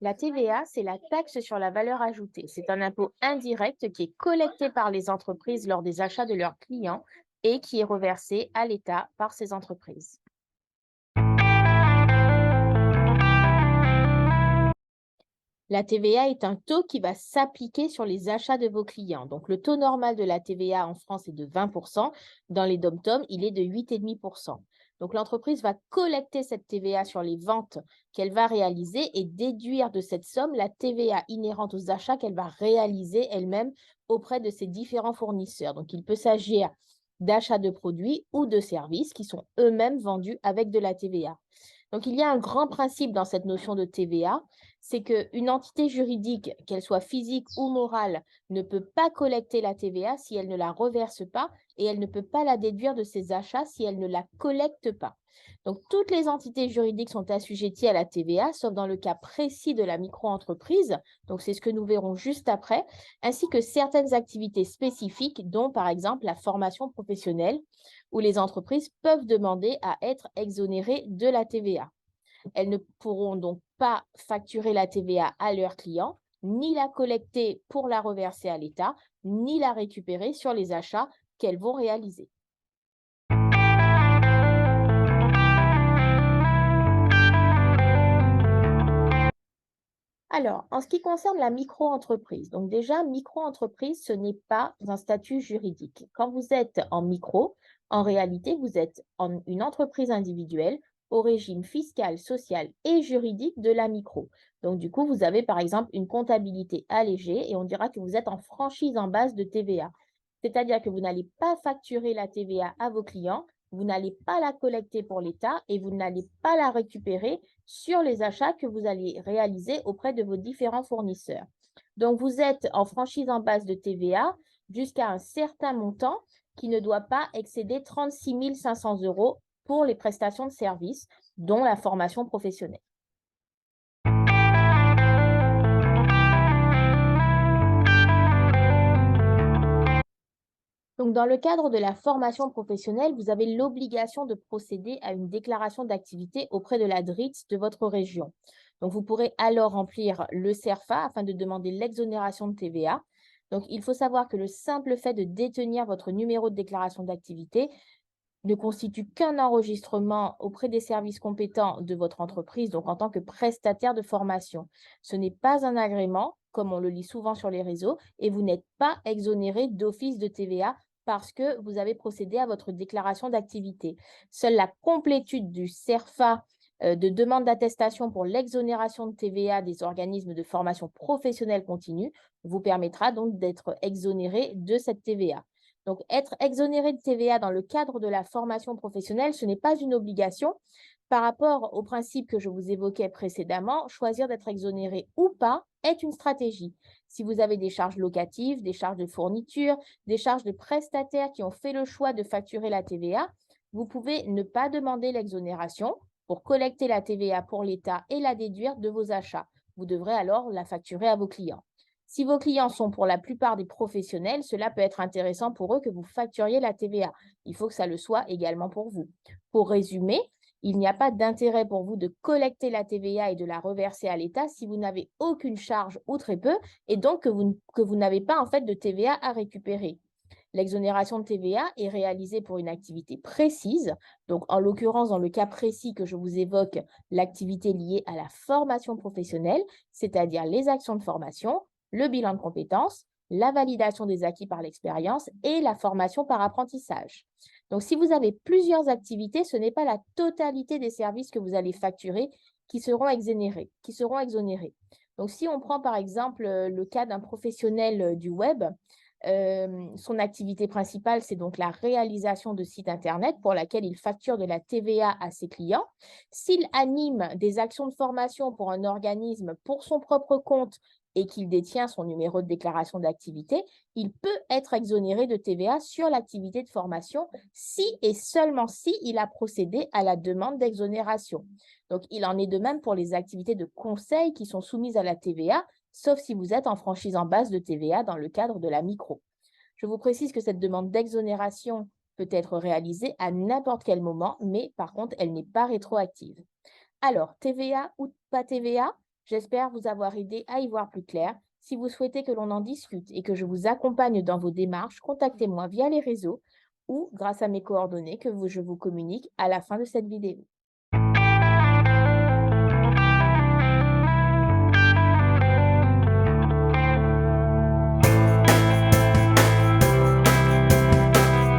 La TVA, c'est la taxe sur la valeur ajoutée. C'est un impôt indirect qui est collecté par les entreprises lors des achats de leurs clients et qui est reversé à l'État par ces entreprises. La TVA est un taux qui va s'appliquer sur les achats de vos clients. Donc, le taux normal de la TVA en France est de 20%. Dans les DOM-TOM, il est de 8,5%. Donc, l'entreprise va collecter cette TVA sur les ventes qu'elle va réaliser et déduire de cette somme la TVA inhérente aux achats qu'elle va réaliser elle-même auprès de ses différents fournisseurs. Donc, il peut s'agir d'achats de produits ou de services qui sont eux-mêmes vendus avec de la TVA. Donc, il y a un grand principe dans cette notion de TVA, c'est qu'une entité juridique, qu'elle soit physique ou morale, ne peut pas collecter la TVA si elle ne la reverse pas et elle ne peut pas la déduire de ses achats si elle ne la collecte pas. Donc, toutes les entités juridiques sont assujetties à la TVA, sauf dans le cas précis de la micro-entreprise, donc c'est ce que nous verrons juste après, ainsi que certaines activités spécifiques, dont par exemple la formation professionnelle, où les entreprises peuvent demander à être exonérées de la TVA. Elles ne pourront donc pas facturer la TVA à leurs clients, ni la collecter pour la reverser à l'État, ni la récupérer sur les achats qu'elles vont réaliser. Alors, en ce qui concerne la micro-entreprise, donc déjà, micro-entreprise, ce n'est pas un statut juridique. Quand vous êtes en micro, en réalité, vous êtes une entreprise individuelle au régime fiscal, social et juridique de la micro. Donc, du coup, vous avez par exemple une comptabilité allégée et on dira que vous êtes en franchise en base de TVA. C'est-à-dire que vous n'allez pas facturer la TVA à vos clients, vous n'allez pas la collecter pour l'État et vous n'allez pas la récupérer sur les achats que vous allez réaliser auprès de vos différents fournisseurs. Donc, vous êtes en franchise en base de TVA jusqu'à un certain montant qui ne doit pas excéder 36 500 euros pour les prestations de services, dont la formation professionnelle. Donc, dans le cadre de la formation professionnelle, vous avez l'obligation de procéder à une déclaration d'activité auprès de la DRITS de votre région. Donc, vous pourrez alors remplir le CERFA afin de demander l'exonération de TVA. Donc, il faut savoir que le simple fait de détenir votre numéro de déclaration d'activité ne constitue qu'un enregistrement auprès des services compétents de votre entreprise, donc en tant que prestataire de formation. Ce n'est pas un agrément, comme on le lit souvent sur les réseaux, et vous n'êtes pas exonéré d'office de TVA parce que vous avez procédé à votre déclaration d'activité. Seule la complétude du CERFA de demande d'attestation pour l'exonération de TVA des organismes de formation professionnelle continue vous permettra donc d'être exonéré de cette TVA. Donc, être exonéré de TVA dans le cadre de la formation professionnelle, ce n'est pas une obligation. Par rapport au principe que je vous évoquais précédemment, choisir d'être exonéré ou pas est une stratégie. Si vous avez des charges locatives, des charges de fourniture, des charges de prestataires qui ont fait le choix de facturer la TVA, vous pouvez ne pas demander l'exonération pour collecter la TVA pour l'État et la déduire de vos achats. Vous devrez alors la facturer à vos clients. Si vos clients sont pour la plupart des professionnels, cela peut être intéressant pour eux que vous facturiez la TVA. Il faut que ça le soit également pour vous. Pour résumer, il n'y a pas d'intérêt pour vous de collecter la TVA et de la reverser à l'État si vous n'avez aucune charge ou très peu et donc que vous n'avez pas en fait de TVA à récupérer. L'exonération de TVA est réalisée pour une activité précise. Donc, en l'occurrence, dans le cas précis que je vous évoque, l'activité liée à la formation professionnelle, c'est-à-dire les actions de formation, le bilan de compétences, la validation des acquis par l'expérience et la formation par apprentissage. Donc, si vous avez plusieurs activités, ce n'est pas la totalité des services que vous allez facturer qui seront exonérés. Donc, si on prend par exemple le cas d'un professionnel du web, son activité principale, c'est donc la réalisation de sites Internet pour laquelle il facture de la TVA à ses clients. S'il anime des actions de formation pour un organisme pour son propre compte et qu'il détient son numéro de déclaration d'activité, il peut être exonéré de TVA sur l'activité de formation si et seulement si il a procédé à la demande d'exonération. Donc, il en est de même pour les activités de conseil qui sont soumises à la TVA, sauf si vous êtes en franchise en base de TVA dans le cadre de la micro. Je vous précise que cette demande d'exonération peut être réalisée à n'importe quel moment, mais par contre, elle n'est pas rétroactive. Alors, TVA ou pas TVA? J'espère vous avoir aidé à y voir plus clair. Si vous souhaitez que l'on en discute et que je vous accompagne dans vos démarches, contactez-moi via les réseaux ou grâce à mes coordonnées que je vous communique à la fin de cette vidéo.